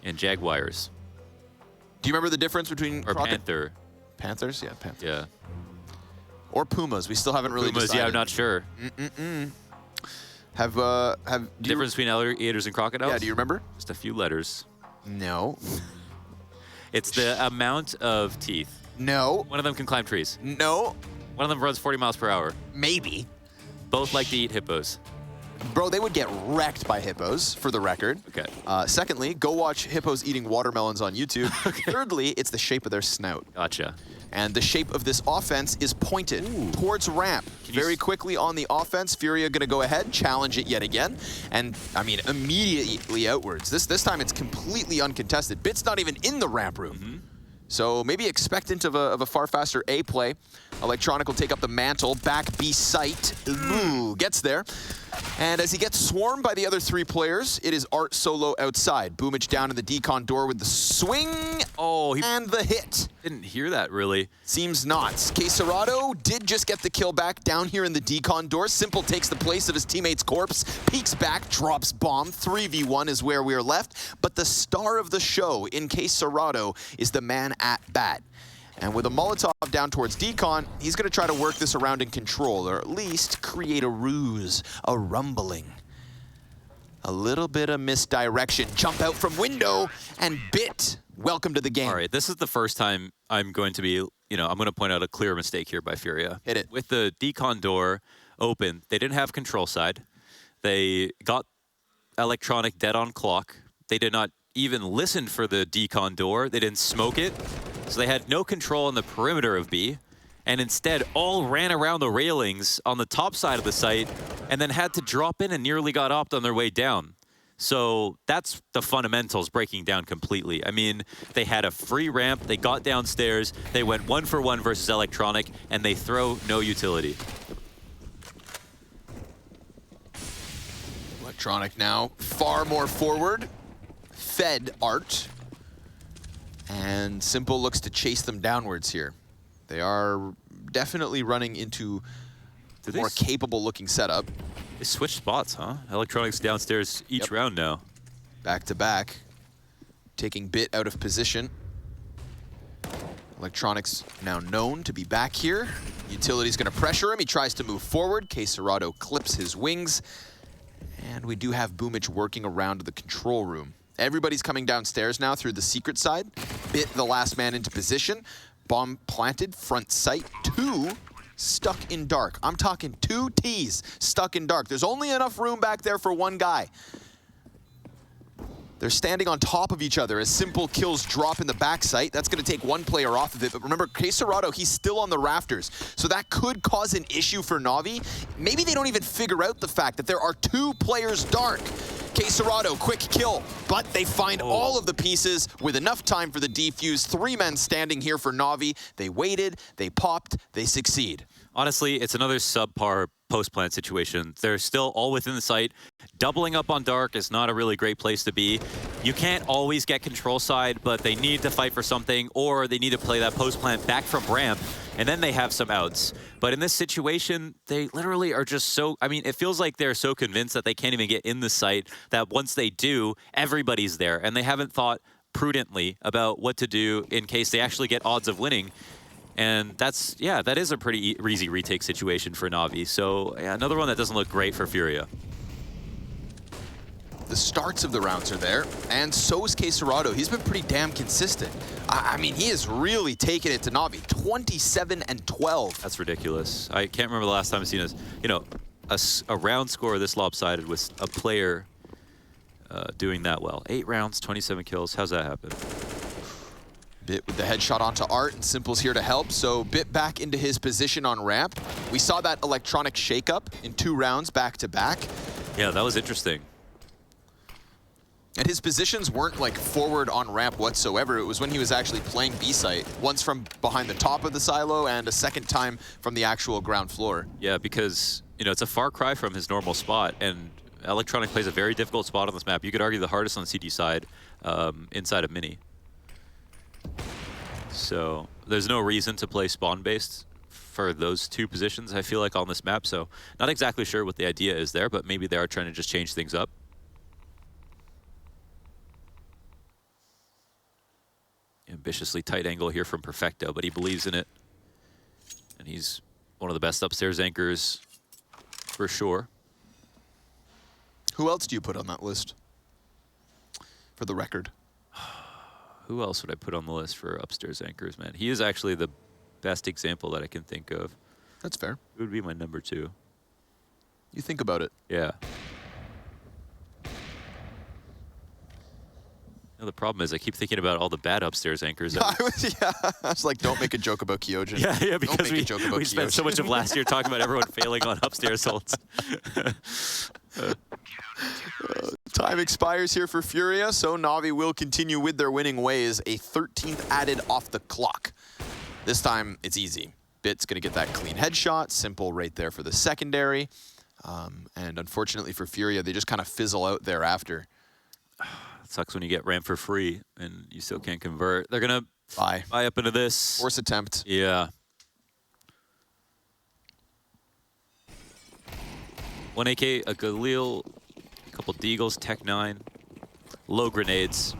And jaguars. Do you remember the difference between Or panther. Panthers? Yeah, panthers. Yeah. Or pumas. We still haven't really Pumas, decided. yeah, I'm not sure. Difference between alligators and crocodiles? Yeah, do you remember? Just a few letters. No. It's the amount of teeth. No. One of them can climb trees. No. One of them runs 40 miles per hour. Maybe. Both like to eat hippos. Bro, they would get wrecked by hippos, for the record. Okay. Secondly, go watch hippos eating watermelons on YouTube. Thirdly, it's the shape of their snout. Gotcha. And the shape of this offense is pointed towards ramp. Very quickly on the offense, FURIA gonna go ahead, challenge it yet again. And, I mean, immediately outwards. This time it's completely uncontested. Bit's not even in the ramp room. So maybe expectant of a far faster A play. Electronic will take up the mantle, back B site. Ooh, gets there. And as he gets swarmed by the other 3 players, it is Art solo outside. Boomich down in the decon door with the swing and the hit. Didn't hear that, really. Seems not. KSCERATO did just get the kill back down here in the decon door. Simple takes the place of his teammate's corpse, peeks back, drops bomb. 3v1 is where we are left. But the star of the show in KSCERATO is the man at bat. And with a Molotov down towards decon, he's going to try to work this around in control, or at least create a ruse, a rumbling. A little bit of misdirection. Jump out from window, and Bit, welcome to the game. All right, this is the first time I'm going to be, I'm going to point out a clear mistake here by FURIA. Hit it. With the decon door open, they didn't have control side. They got electronic dead on clock. They did not even listen for the decon door. They didn't smoke it. So they had no control on the perimeter of B, and instead all ran around the railings on the top side of the site and then had to drop in and nearly got opped on their way down. So that's the fundamentals breaking down completely. I mean, they had a free ramp, they got downstairs, they went 1-for-1 versus electronic, and they throw no utility. Electronic now far more forward. Fed Art. And Simple looks to chase them downwards here. They are definitely running into a more capable looking setup. They switched spots, huh? Electronics downstairs each round now. Back to back. Taking Bit out of position. Electronics now known to be back here. Utility's gonna pressure him. He tries to move forward. KSCERATO clips his wings. And we do have Boomich working around the control room. Everybody's coming downstairs now through the secret side. Bit the last man into position. Bomb planted, front sight. 2 stuck in dark. I'm talking 2 T's stuck in dark. There's only enough room back there for 1 guy. They're standing on top of each other as Simple kills drop in the back sight. That's going to take 1 player off of it. But remember, KSCERATO, he's still on the rafters. So that could cause an issue for NaVi. Maybe they don't even figure out the fact that there are 2 players dark. KSCERATO, quick kill, but they find all of the pieces with enough time for the defuse. 3 men standing here for NaVi. They waited, they popped, they succeed. Honestly, it's another subpar post-plant situation. They're still all within the site. Doubling up on dark is not a really great place to be. You can't always get control side, but they need to fight for something, or they need to play that post-plant back from ramp, and then they have some outs. But in this situation, they literally are just so... I mean, it feels like they're so convinced that they can't even get in the site, that once they do, everybody's there, and they haven't thought prudently about what to do in case they actually get odds of winning. And that's, yeah, that is a pretty easy retake situation for NaVi. So yeah, another one that doesn't look great for FURIA. The starts of the rounds are there, and so is KSCERATO. He's been pretty damn consistent. I mean, he has really taken it to NaVi. 27 and 12. That's ridiculous. I can't remember the last time I've seen a round score this lopsided with a player doing that well. 8 rounds, 27 kills. How's that happen? Bit with the headshot onto Art, and Simple's here to help. So Bit back into his position on ramp. We saw that electronic shakeup in 2 rounds back to back. Yeah, that was interesting. And his positions weren't like forward on ramp whatsoever. It was when he was actually playing B site, once from behind the top of the silo and a second time from the actual ground floor. Yeah, because, you know, it's a far cry from his normal spot, and Electronic plays a very difficult spot on this map. You could argue the hardest on the CT side, inside of Mini. So there's no reason to play spawn-based for those two positions, I feel like, on this map. So not exactly sure what the idea is there, but maybe they are trying to just change things up. Ambitiously tight angle here from Perfecto, but he believes in it. And he's one of the best upstairs anchors for sure. Who else do you put on that list? For the record. Who else would I put on the list for upstairs anchors, man? He is actually the best example that I can think of. That's fair. It would be my number 2. You think about it. Yeah. The problem is I keep thinking about all the bad upstairs anchors. I was like, don't make a joke about Kyojin. Yeah, because don't make a joke about we spent Kyojin. so much of last year talking about everyone failing on upstairs holds. Time expires here for FURIA, so NaVi will continue with their winning ways. A 13th added off the clock. This time, it's easy. Bit's going to get that clean headshot. Simple right there for the secondary. And unfortunately for FURIA, they just kind of fizzle out thereafter. It sucks when you get ramp for free and you still can't convert. They're going to buy up into this. Force attempt. Yeah. 1 AK, a Galil, a couple Deagles, Tech 9, low grenades.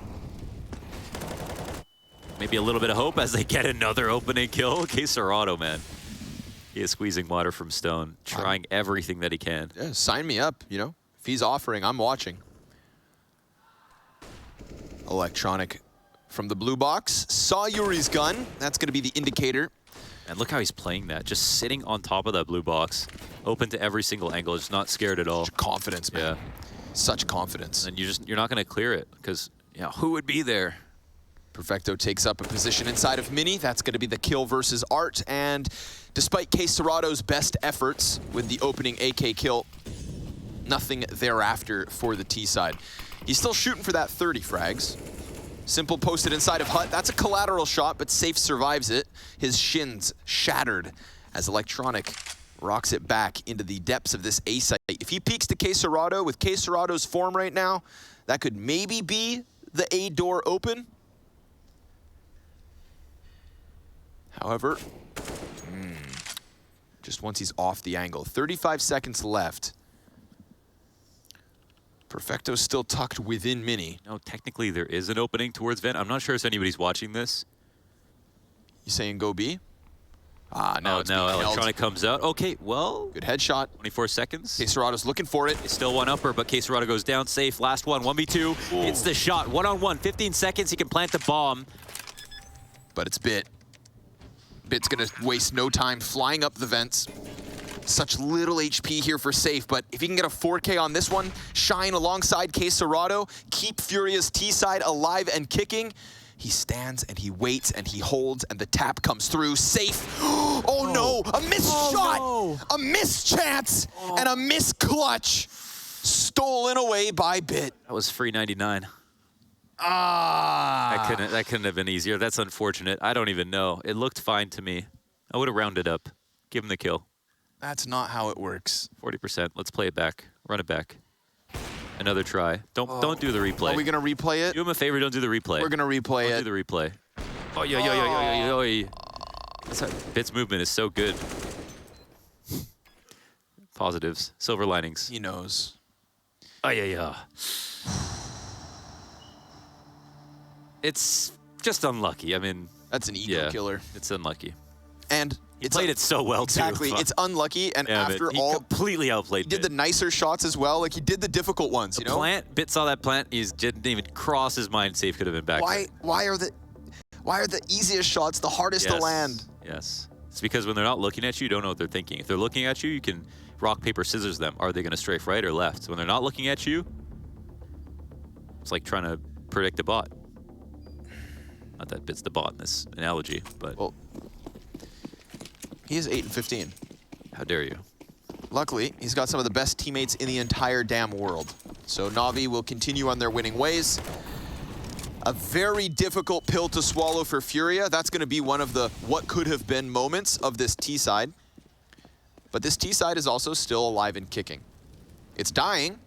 Maybe a little bit of hope as they get another opening kill. KSCERATO, man. He is squeezing water from Stone, trying everything that he can. Yeah, sign me up, you know. If he's offering, I'm watching. Electronic from the blue box. Saw Yuri's gun. That's going to be the indicator. And look how he's playing that. Just sitting on top of that blue box. Open to every single angle. Just not scared at all. Such confidence, man. Yeah. Such confidence. And you're not going to clear it because, yeah, who would be there? Perfecto takes up a position inside of Mini. That's going to be the kill versus Art. And despite KSCERATO's best efforts with the opening AK kill, nothing thereafter for the T side. He's still shooting for that 30 frags. Simple posted inside of Hut. That's a collateral shot, but Safe survives it. His shins shattered as Electronic rocks it back into the depths of this A site. If he peeks to KSCERATO with KSCERATO's form right now, that could maybe be the A door open. However, just once he's off the angle. 35 seconds left. Perfecto's still tucked within Mini. No, technically there is an opening towards Vent. I'm not sure if anybody's watching this. You saying go B? Ah, no, it's being held. Electronic comes out. Okay, well. Good headshot. 24 seconds. KSCERATO's looking for it. It's still one upper, but KSCERATO goes down safe. Last one, 1v2. It's the shot, one-on-one, 15 seconds. He can plant the bomb. But it's Bit. Bit's gonna waste no time flying up the vents. Such little HP here for Safe, but if he can get a 4K on this one, shine alongside KSCERATO, keep FURIA's T side alive and kicking, he stands and he waits and he holds and the tap comes through. Safe. Oh no, a missed shot, no. A missed chance, and a missed clutch. Stolen away by Bit. That was free 99. Ah. That couldn't have been easier. That's unfortunate. I don't even know. It looked fine to me. I would have rounded up. Give him the kill. That's not how it works. 40%. Let's play it back. Run it back. Another try. Don't do the replay. Are we gonna replay it? Do him a favor. Don't do the replay. We're gonna replay Don't it. do the replay. Oh yeah. That's how Bit's movement is so good. Positives. Silver linings. He knows. Oh yeah. It's just unlucky. I mean, That's an ego killer. It's unlucky. And He played it so well, exactly. too. It's unlucky, and Damn after he all, completely outplayed he did Bit. the nicer shots as well. Like, he did the difficult ones, you know? Bit saw that plant. He didn't even cross his mind. Safe could have been back. Why are the easiest shots the hardest to land? Yes. It's because when they're not looking at you, you don't know what they're thinking. If they're looking at you, you can rock, paper, scissors them. Are they going to strafe right or left? So when they're not looking at you, it's like trying to predict a bot. Not that Bit's the bot in this analogy, but... Well, he is 8 and 15. How dare you? Luckily, he's got some of the best teammates in the entire damn world. So NaVi will continue on their winning ways. A very difficult pill to swallow for FURIA. That's going to be one of the what could have been moments of this T side. But this T side is also still alive and kicking. It's dying,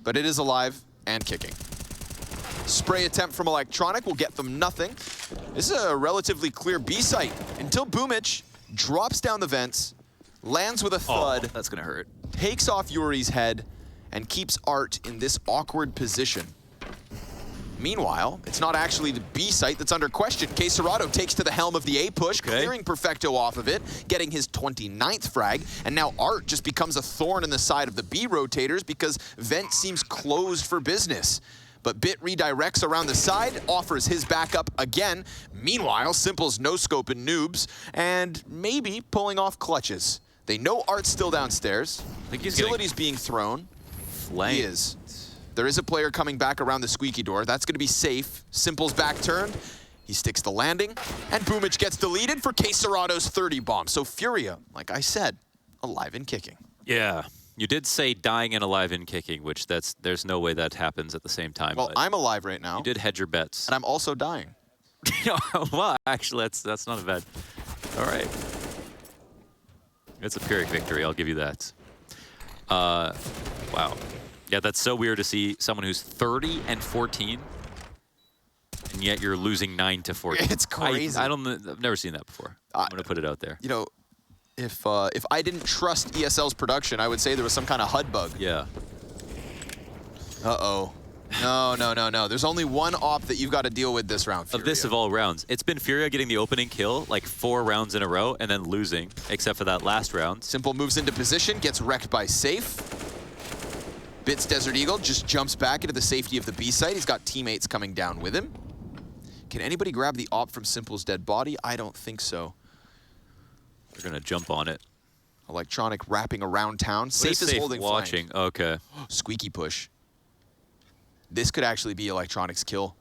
but it is alive and kicking. Spray attempt from Electronic will get them nothing. This is a relatively clear B site until Boomich drops down the vents, lands with a thud. Oh, that's gonna hurt. Takes off Yuri's head and keeps Art in this awkward position. Meanwhile, it's not actually the B site that's under question. KSCERATO takes to the helm of the A push, clearing Perfecto off of it, getting his 29th frag, and now Art just becomes a thorn in the side of the B rotators because Vent seems closed for business. But Bit redirects around the side, offers his backup again. Meanwhile, Simple's no-scoping noobs, and maybe pulling off clutches. They know Art's still downstairs. I think he's Utility's being thrown. flanked. He is. There is a player coming back around the squeaky door. That's going to be safe. Simple's back turned. He sticks the landing, and Boomich gets deleted for KSCERATO's 30 bomb. So FURIA, like I said, alive and kicking. Yeah. You did say dying and alive and kicking, which there's no way that happens at the same time. Well, but I'm alive right now, you did hedge your bets. and I'm also dying. Well, actually, that's not a bad. All right. It's a Pyrrhic victory, I'll give you that. Wow. Yeah, that's so weird to see someone who's 30 and 14, and yet you're losing 9 to 14. It's crazy. I've never seen that before. I'm gonna put it out there. You know, if I didn't trust ESL's production, I would say there was some kind of HUD bug. Yeah. Uh-oh. No. There's only one op that you've got to deal with this round, FURIA. Of all rounds, it's been FURIA getting the opening kill like 4 rounds in a row and then losing, except for that last round. Simple moves into position, gets wrecked by Safe. Bit's Desert Eagle just jumps back into the safety of the B site. He's got teammates coming down with him. Can anybody grab the op from Simple's dead body? I don't think so. They're gonna jump on it. Electronic wrapping around town. Safe is holding watching. flank. Okay. Squeaky push. This could actually be Electronic's kill.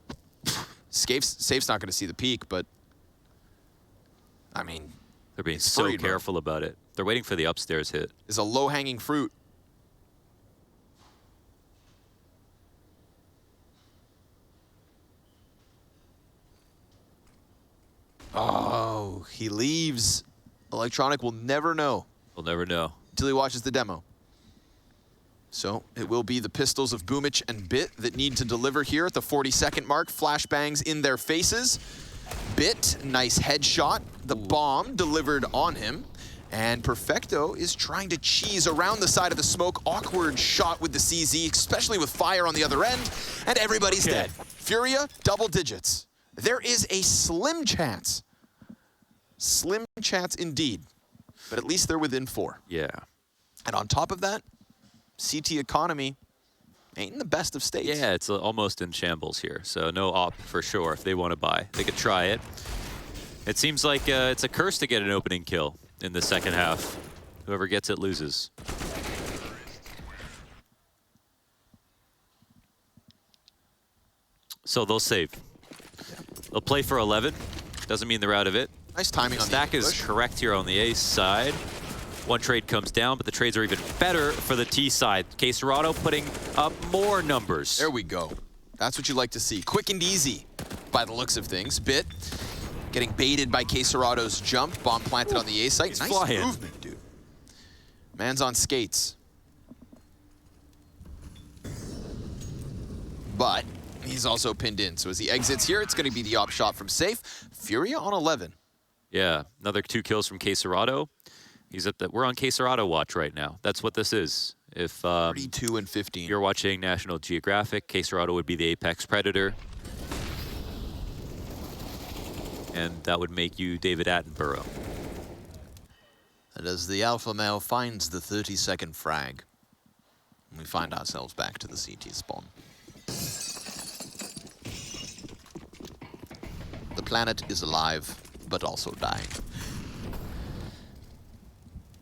Safe's not going to see the peak, but I mean, They're being it's so free, bro. careful about it. They're waiting for the upstairs hit. Is a low-hanging fruit. Oh, he leaves. Electronic will never know We'll never know. until he watches the demo. So it will be the pistols of Boomich and Bit that need to deliver here at the 40-second mark. Flashbangs in their faces. Bit, nice headshot. The bomb delivered on him. And Perfecto is trying to cheese around the side of the smoke. Awkward shot with the CZ, especially with fire on the other end. And everybody's dead. FURIA, double digits. There is a slim chance. Slim chance indeed. But at least they're within 4. Yeah. And on top of that, CT economy ain't in the best of states. Yeah, it's almost in shambles here. So no op for sure if they want to buy. They could try it. It seems like it's a curse to get an opening kill in the second half. Whoever gets it loses. So they'll save. They'll play for 11. Doesn't mean they're out of it. Nice timing on the Stack is push. correct here on the A side. One trade comes down, but the trades are even better for the T side. KSCERATO putting up more numbers. There we go. That's what you like to see. Quick and easy by the looks of things. Bit getting baited by KSCERATO's jump. Bomb planted on the A site. He's Nice flying. movement, dude. Man's on skates. But he's also pinned in. So as he exits here, it's going to be the op shot from Safe. FURIA on 11. Yeah, another 2 kills from KSCERATO. He's at the. We're on KSCERATO watch right now. That's what this is. If 32 and 15. you're watching National Geographic, KSCERATO would be the apex predator, and that would make you David Attenborough. And as the alpha male finds the 30-second frag, we find ourselves back to the CT spawn. The planet is alive, but also dying.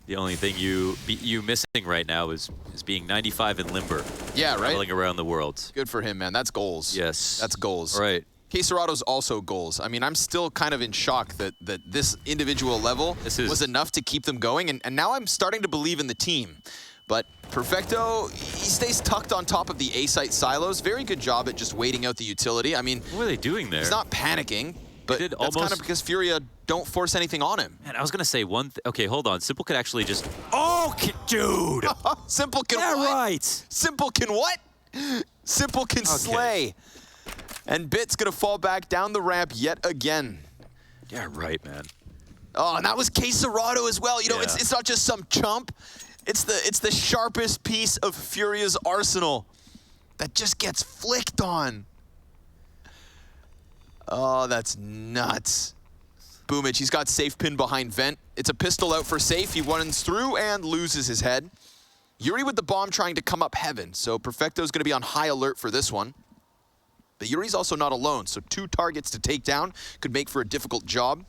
The only thing you missing right now is being 95 in limber, Yeah, right? traveling around the world. Good for him, man. That's goals. Yes. That's goals. All right. KSCERATO's also goals. I mean, I'm still kind of in shock that this individual level This is- was enough to keep them going, and now I'm starting to believe in the team. But Perfecto, he stays tucked on top of the A-site silos. Very good job at just waiting out the utility. I mean, What were they doing there? he's not panicking, but did that's kind of almost- because FURIA don't force anything on him. Man, I was gonna say okay, hold on. Simple could actually just. Oh, dude. Simple can Yeah, what? right. Simple can what? Simple can slay. And Bit's gonna fall back down the ramp yet again. Yeah, right, man. Oh, and that was KSCERATO as well. You know, Yeah. it's not just some chump. It's the sharpest piece of FURIA's arsenal that just gets flicked on. Oh, that's nuts. Boomich, he's got safe pin behind vent. It's a pistol out for safe. He runs through and loses his head. Yuri with the bomb trying to come up heaven, so Perfecto's gonna be on high alert for this one. But Yuri's also not alone, so 2 targets to take down could make for a difficult job.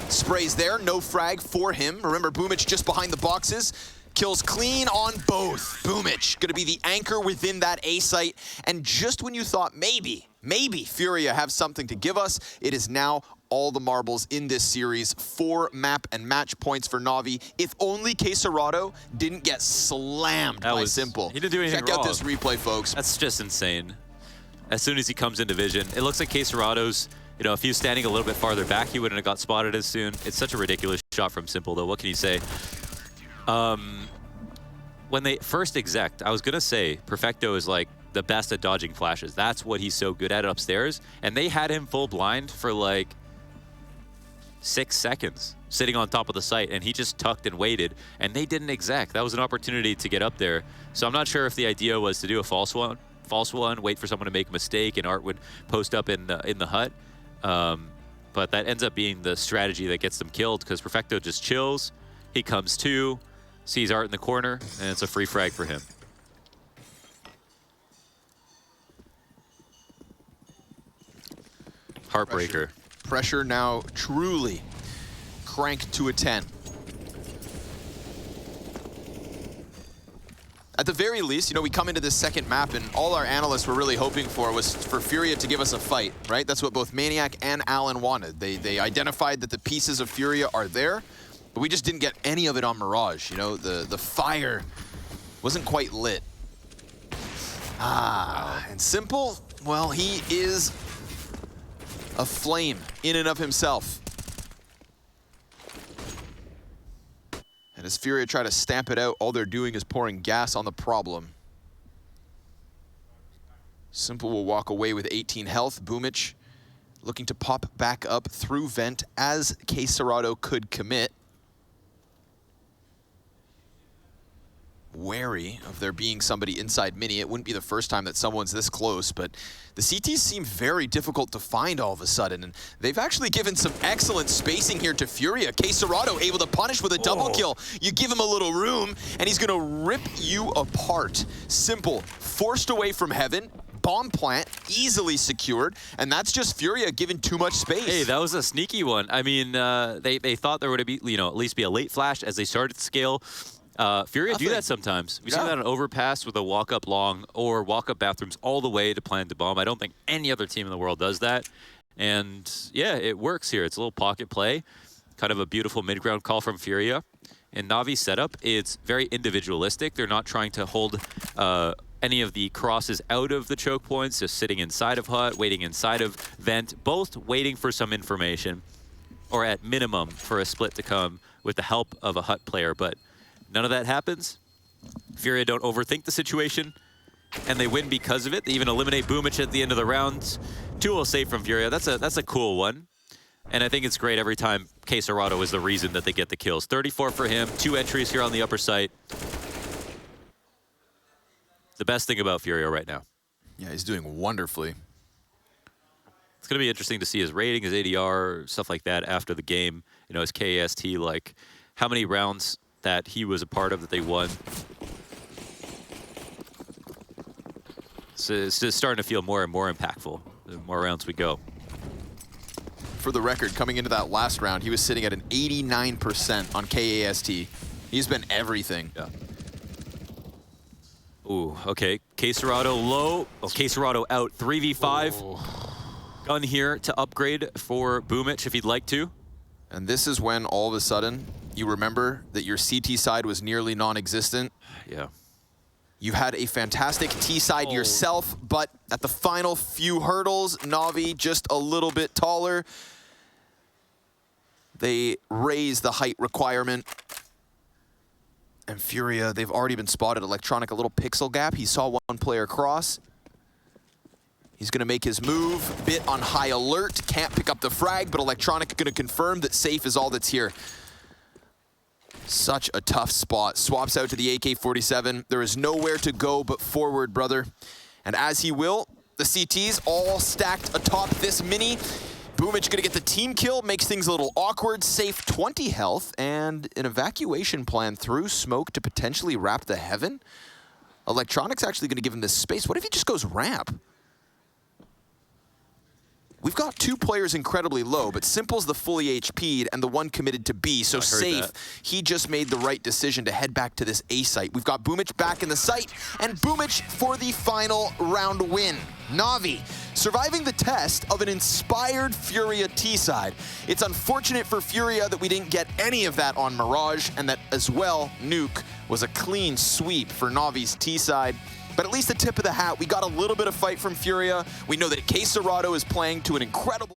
Sprays there, no frag for him. Remember, Boomich just behind the boxes. Kills clean on both. Boomich gonna be the anchor within that A site. And just when you thought maybe FURIA have something to give us, it is now all the marbles in this series. 4 map and match points for NaVi. If only KSCERATO didn't get slammed by Simple. He didn't do anything Check out wrong. this replay, folks. That's just insane. As soon as he comes into vision, it looks like KSCERATO's, you know, if he was standing a little bit farther back, he wouldn't have got spotted as soon. It's such a ridiculous shot from Simple, though. What can you say? When they first exec'd, I was going to say Perfecto is like the best at dodging flashes. That's what he's so good at upstairs. And they had him full blind for like 6 seconds sitting on top of the site, and he just tucked and waited, and they didn't exec. That was an opportunity to get up there. So I'm not sure if the idea was to do a false one, wait for someone to make a mistake, and Art would post up in the hut. But that ends up being the strategy that gets them killed, because Perfecto just chills. He comes to, sees Art in the corner, and it's a free frag for him. Heartbreaker. Pressure now truly cranked to a 10. At the very least, you know, we come into this second map and all our analysts were really hoping for was for FURIA to give us a fight, right? That's what both Maniac and Alan wanted. They identified that the pieces of FURIA are there, but we just didn't get any of it on Mirage. You know, the fire wasn't quite lit. And Simple, well, he is a flame in and of himself. And as FURIA try to stamp it out, all they're doing is pouring gas on the problem. Simple will walk away with 18 health. Boomich looking to pop back up through vent as KSCERATO could commit. Wary of there being somebody inside Mini. It wouldn't be the first time that someone's this close, but the CTs seem very difficult to find all of a sudden, and they've actually given some excellent spacing here to FURIA. KSCERATO able to punish with a double kill. You give him a little room, and he's gonna rip you apart. Simple, forced away from heaven, bomb plant, easily secured, and that's just FURIA given too much space. Hey, that was a sneaky one. I mean, they thought there would be, you know, at least be a late flash as they started to scale. FURIA do that sometimes. We see that on overpass with a walk-up long or walk-up bathrooms all the way to plant the bomb. I don't think any other team in the world does that. And yeah, it works here. It's a little pocket play, kind of a beautiful mid-ground call from FURIA. In NaVi's setup, it's very individualistic. They're not trying to hold any of the crosses out of the choke points, just sitting inside of hut, waiting inside of vent, both waiting for some information, or at minimum for a split to come with the help of a hut player. But none of that happens. FURIA don't overthink the situation, and they win because of it. They even eliminate Boomich at the end of the round. 2 will save from FURIA. That's a cool one. And I think it's great every time KSCERATO is the reason that they get the kills. 34 for him, 2 entries here on the upper site. The best thing about FURIA right now. Yeah, he's doing wonderfully. It's going to be interesting to see his rating, his ADR, stuff like that after the game. You know, his KAST, like how many rounds that he was a part of that they won. So it's just starting to feel more and more impactful the more rounds we go. For the record, coming into that last round, he was sitting at an 89% on KAST. He's been everything. Yeah. Ooh, okay. KSCERATO low. Oh, KSCERATO out. 3v5. Oh. Gun here to upgrade for Boomich if he'd like to. And this is when all of a sudden you remember that your CT side was nearly non-existent. Yeah. You had a fantastic T side yourself, but at the final few hurdles, NaVi just a little bit taller. They raise the height requirement. And FURIA, they've already been spotted. Electronic, a little pixel gap. He saw one player cross. He's gonna make his move, bit on high alert. Can't pick up the frag, but Electronic gonna confirm that safe is all that's here. Such a tough spot. Swaps out to the AK-47. There is nowhere to go but forward, brother. And as he will, the CTs all stacked atop this mini. Boomich gonna get the team kill, makes things a little awkward. Safe 20 health, and an evacuation plan through smoke to potentially wrap the heaven. Electronic's actually gonna give him this space. What if he just goes ramp? We've got two players incredibly low, but Simple's the fully HP'd and the one committed to B, so safe. He just made the right decision to head back to this A site. We've got Boomich back in the site, and Boomich for the final round win. NaVi surviving the test of an inspired FURIA T side. It's unfortunate for FURIA that we didn't get any of that on Mirage, and that as well, Nuke was a clean sweep for NaVi's T side. But at least the tip of the hat, we got a little bit of fight from FURIA. We know that KSCERATO is playing to an incredible